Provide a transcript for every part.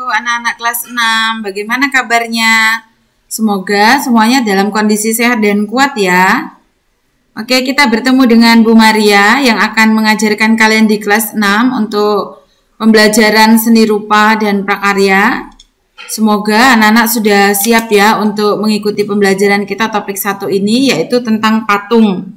anak-anak kelas 6, bagaimana kabarnya? Semoga semuanya dalam kondisi sehat dan kuat ya. Oke, kita bertemu dengan Bu Maria yang akan mengajarkan kalian di kelas 6 untuk pembelajaran seni rupa dan prakarya. Semoga anak-anak sudah siap ya untuk mengikuti pembelajaran kita topik 1 ini, yaitu tentang patung.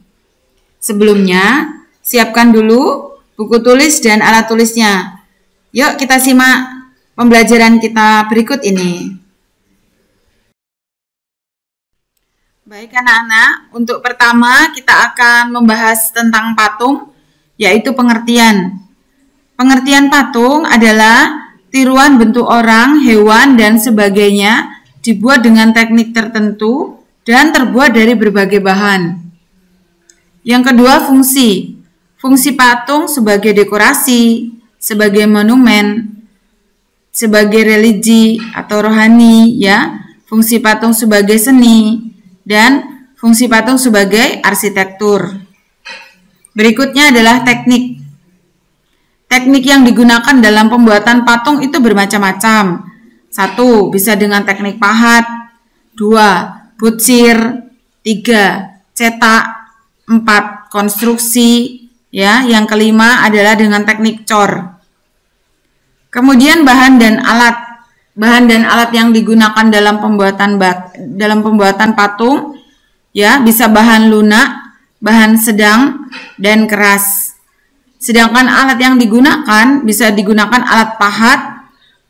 Sebelumnya, siapkan dulu buku tulis dan alat tulisnya. Yuk kita simak pembelajaran kita berikut ini. Baik anak-anak, untuk pertama kita akan membahas tentang patung, yaitu pengertian. Pengertian patung adalah tiruan bentuk orang, hewan, dan sebagainya dibuat dengan teknik tertentu dan terbuat dari berbagai bahan. Yang kedua, fungsi. Fungsi patung sebagai dekorasi, sebagai monumen, sebagai religi atau rohani, ya. Fungsi patung sebagai seni dan fungsi patung sebagai arsitektur. Berikutnya adalah teknik. Teknik yang digunakan dalam pembuatan patung itu bermacam-macam. 1. Bisa dengan teknik pahat. 2. Butsir. 3. Cetak. 4. Konstruksi. Ya, yang kelima adalah dengan teknik cor. Kemudian bahan dan alat. Bahan dan alat yang digunakan dalam pembuatan patung, ya, bisa bahan lunak, bahan sedang, dan keras. Sedangkan alat yang digunakan bisa digunakan alat pahat,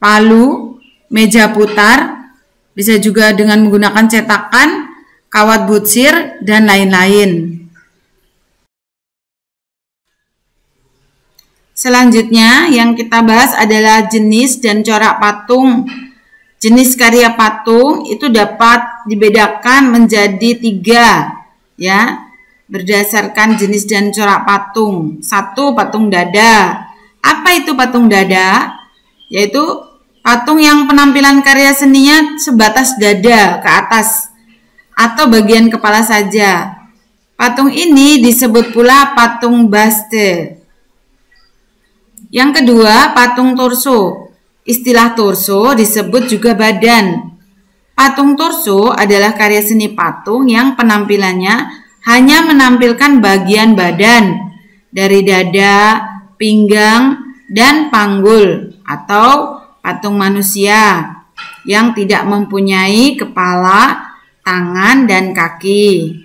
palu, meja putar, bisa juga dengan menggunakan cetakan, kawat butsir, dan lain-lain. Selanjutnya yang kita bahas adalah jenis dan corak patung. Jenis karya patung itu dapat dibedakan menjadi 3, ya, berdasarkan jenis dan corak patung. 1. Patung dada. Apa itu patung dada? Yaitu patung yang penampilan karya seninya sebatas dada ke atas atau bagian kepala saja. Patung ini disebut pula patung baste. Yang kedua, patung torso. Istilah torso disebut juga badan. Patung torso adalah karya seni patung yang penampilannya hanya menampilkan bagian badan dari dada, pinggang, dan panggul atau patung manusia yang tidak mempunyai kepala, tangan, dan kaki.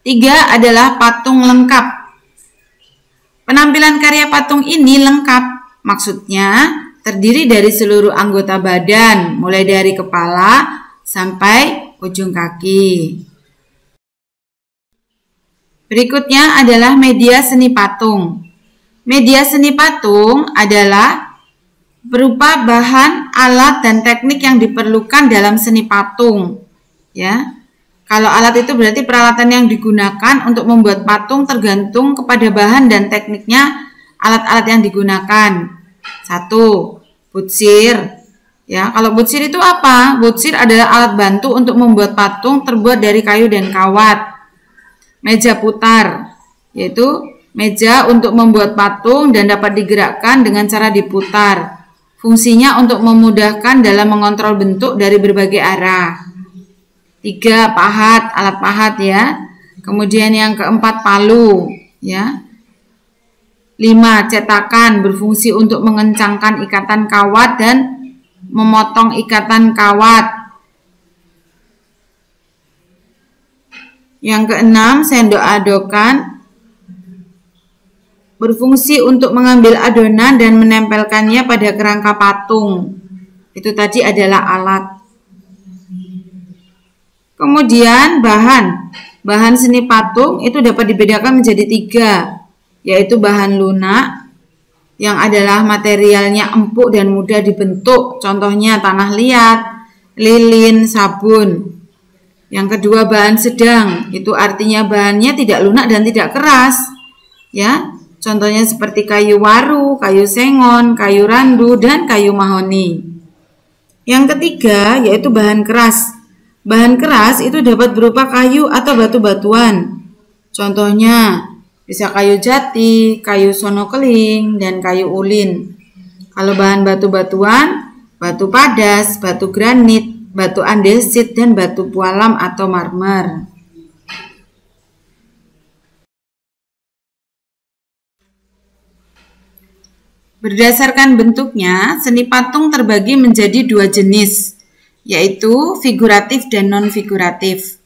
3 adalah patung lengkap. Penampilan karya patung ini lengkap, maksudnya terdiri dari seluruh anggota badan, mulai dari kepala sampai ujung kaki. Berikutnya adalah media seni patung. Media seni patung adalah berupa bahan, alat, dan teknik yang diperlukan dalam seni patung. Ya. Kalau alat itu berarti peralatan yang digunakan untuk membuat patung tergantung kepada bahan dan tekniknya alat-alat yang digunakan. 1. Butsir. Ya, kalau butsir itu apa? Butsir adalah alat bantu untuk membuat patung terbuat dari kayu dan kawat. Meja putar, yaitu meja untuk membuat patung dan dapat digerakkan dengan cara diputar. Fungsinya untuk memudahkan dalam mengontrol bentuk dari berbagai arah. 3. Pahat, alat pahat ya. Kemudian yang keempat palu ya. 5. Cetakan, berfungsi untuk mengencangkan ikatan kawat dan memotong ikatan kawat. Yang keenam, sendok adokan, berfungsi untuk mengambil adonan dan menempelkannya pada kerangka patung. Itu tadi adalah alat. Kemudian bahan seni patung itu dapat dibedakan menjadi 3, yaitu bahan lunak yang adalah materialnya empuk dan mudah dibentuk, contohnya tanah liat, lilin, sabun. Yang kedua bahan sedang, itu artinya bahannya tidak lunak dan tidak keras, ya, contohnya seperti kayu waru, kayu sengon, kayu randu, dan kayu mahoni. Yang ketiga yaitu bahan keras. Bahan keras itu dapat berupa kayu atau batu-batuan. Contohnya bisa kayu jati, kayu sono keling, dan kayu ulin. Kalau bahan batu-batuan batu padas, batu granit, batu andesit, dan batu pualam atau marmer. Berdasarkan bentuknya, seni patung terbagi menjadi dua jenis, yaitu figuratif dan non-figuratif.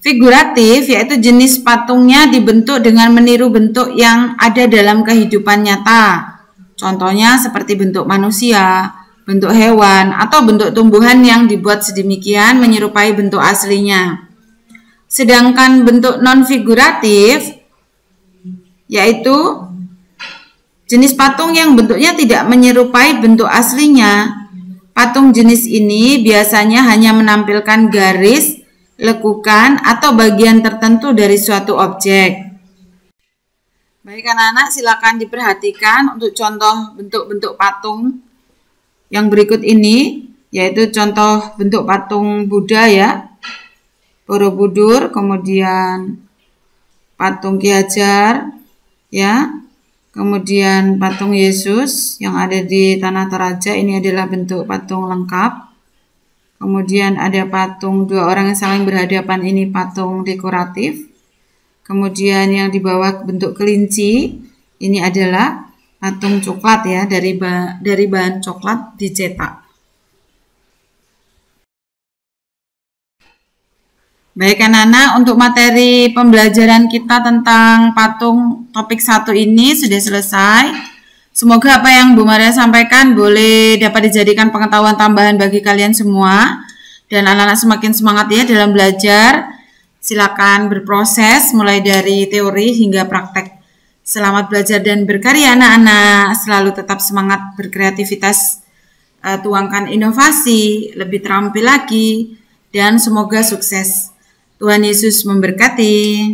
Figuratif yaitu jenis patungnya dibentuk dengan meniru bentuk yang ada dalam kehidupan nyata. Contohnya seperti bentuk manusia, bentuk hewan, atau bentuk tumbuhan yang dibuat sedemikian menyerupai bentuk aslinya. Sedangkan bentuk non-figuratif yaitu jenis patung yang bentuknya tidak menyerupai bentuk aslinya. Patung jenis ini biasanya hanya menampilkan garis, lekukan, atau bagian tertentu dari suatu objek. Baik anak-anak, silakan diperhatikan untuk contoh bentuk-bentuk patung yang berikut ini, yaitu contoh bentuk patung Buddha ya, Borobudur, kemudian patung Ki Hajar ya, kemudian patung Yesus yang ada di Tanah Toraja, ini adalah bentuk patung lengkap. Kemudian ada patung dua orang yang saling berhadapan, ini patung dekoratif. Kemudian yang di bawah bentuk kelinci, ini adalah patung coklat ya, dari bahan coklat dicetak. Baik anak-anak, untuk materi pembelajaran kita tentang patung topik 1 ini sudah selesai. Semoga apa yang Bu Maria sampaikan boleh dapat dijadikan pengetahuan tambahan bagi kalian semua. Dan anak-anak semakin semangat ya dalam belajar. Silakan berproses mulai dari teori hingga praktek. Selamat belajar dan berkarya anak-anak. Selalu tetap semangat berkreativitas, tuangkan inovasi, lebih terampil lagi. Dan semoga sukses. Tuhan Yesus memberkati.